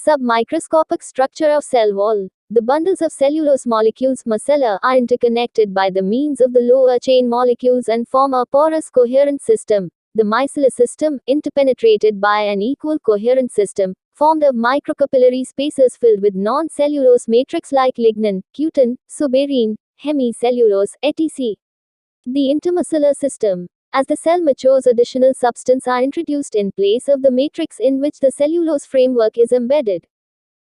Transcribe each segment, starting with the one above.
Submicroscopic structure of cell wall. The bundles of cellulose molecules (macella) are interconnected by the means of the lower chain molecules and form a porous coherent system. The micellar system, interpenetrated by an equal coherent system, formed of microcapillary spaces filled with non-cellulose matrix like lignin, cutin, suberin, hemicellulose, etc. The intermicellar system. As the cell matures, additional substance are introduced in place of the matrix in which the cellulose framework is embedded.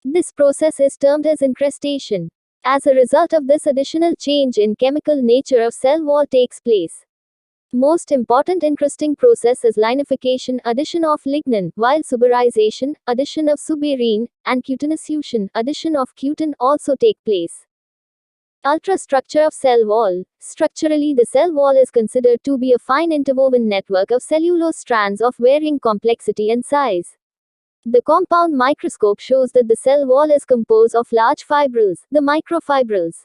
This process is termed as incrustation. As a result of this, additional change in chemical nature of cell wall takes place. Most important incrusting process is linification, addition of lignin, while suberization, addition of suberin, and cutinisation, addition of cutin also take place. Ultrastructure of cell wall. Structurally, the cell wall is considered to be a fine interwoven network of cellulose strands of varying complexity and size. The compound microscope shows that the cell wall is composed of large fibrils, the microfibrils.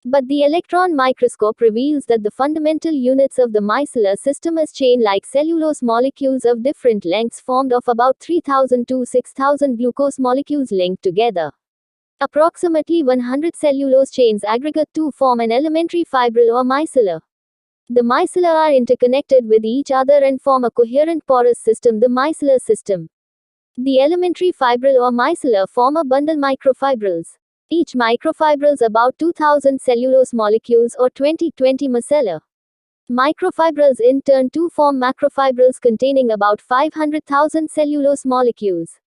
But the electron microscope reveals that the fundamental units of the micellar system is chain-like cellulose molecules of different lengths formed of about 3,000 to 6,000 glucose molecules linked together. Approximately 100 cellulose chains aggregate to form an elementary fibril or micellar. The micellar are interconnected with each other and form a coherent porous system, the micellar system. The elementary fibril or micellar form a bundle microfibrils. Each microfibril is about 2,000 cellulose molecules or 20 micellar. Microfibrils in turn to form macrofibrils containing about 500,000 cellulose molecules.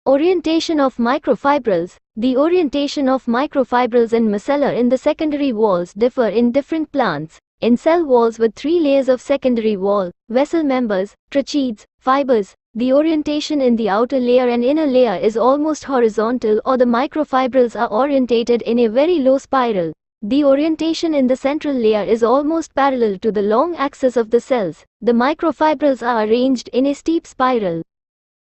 Orientation of microfibrils. The orientation of microfibrils and macella in the secondary walls differ in different plants. In cell walls with 3 layers of secondary wall, vessel members, tracheids, fibers, the orientation in the outer layer and inner layer is almost horizontal, or the microfibrils are orientated in a very low spiral. The orientation in the central layer is almost parallel to the long axis of the cells. The microfibrils are arranged in a steep spiral.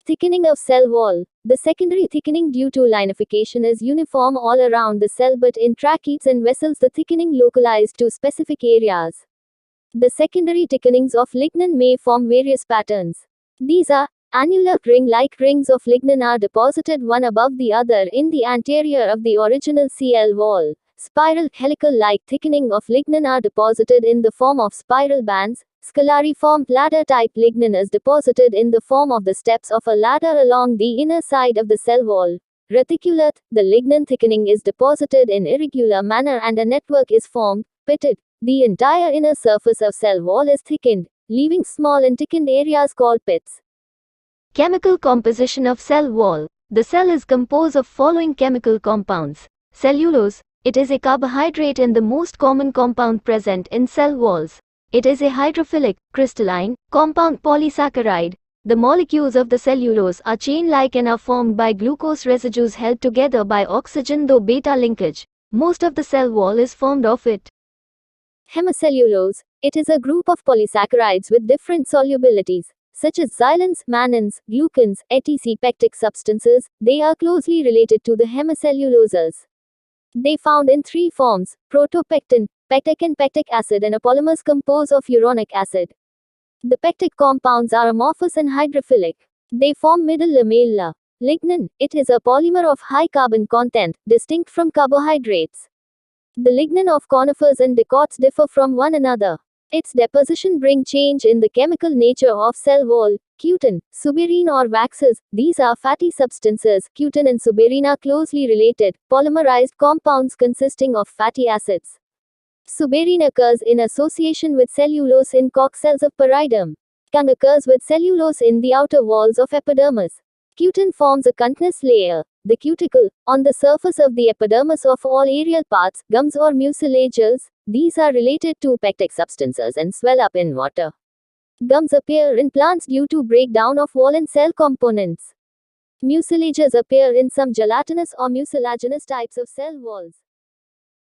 Thickening of cell wall. The secondary thickening due to linification is uniform all around the cell, but in tracheids and vessels the thickening localized to specific areas. The secondary thickenings of lignin may form various patterns. These are: annular ring-like rings of lignin are deposited one above the other in the anterior of the original cell wall. Spiral helical-like thickening of lignin are deposited in the form of spiral bands. Scalariform ladder-type lignin is deposited in the form of the steps of a ladder along the inner side of the cell wall. Reticulate, the lignin thickening is deposited in irregular manner and a network is formed. Pitted, the entire inner surface of cell wall is thickened, leaving small unthickened areas called pits. Chemical composition of cell wall. The cell is composed of following chemical compounds. Cellulose. It is a carbohydrate and the most common compound present in cell walls. It is a hydrophilic, crystalline, compound polysaccharide. The molecules of the cellulose are chain-like and are formed by glucose residues held together by oxygen through beta linkage. Most of the cell wall is formed of it. Hemicellulose. It is a group of polysaccharides with different solubilities, such as xylins, mannans, glucans, etc. pectic substances. They are closely related to the hemicelluloses. They found in 3 forms: protopectin, pectic and pectic acid, and a polymers composed of uronic acid. The pectic compounds are amorphous and hydrophilic. They form middle lamella. Lignin. It is a polymer of high carbon content, distinct from carbohydrates. The lignin of conifers and dicots differ from one another. Its deposition brings change in the chemical nature of cell wall. Cutin, suberin or waxes. These are fatty substances. Cutin and suberin are closely related, polymerized compounds consisting of fatty acids. Suberin occurs in association with cellulose in cork cells of periderm. Cung occurs with cellulose in the outer walls of epidermis. Cutin forms a continuous layer, the cuticle, on the surface of the epidermis of all aerial parts, gums or mucilages. These are related to pectic substances and swell up in water. Gums appear in plants due to breakdown of wall and cell components. Mucilages appear in some gelatinous or mucilaginous types of cell walls.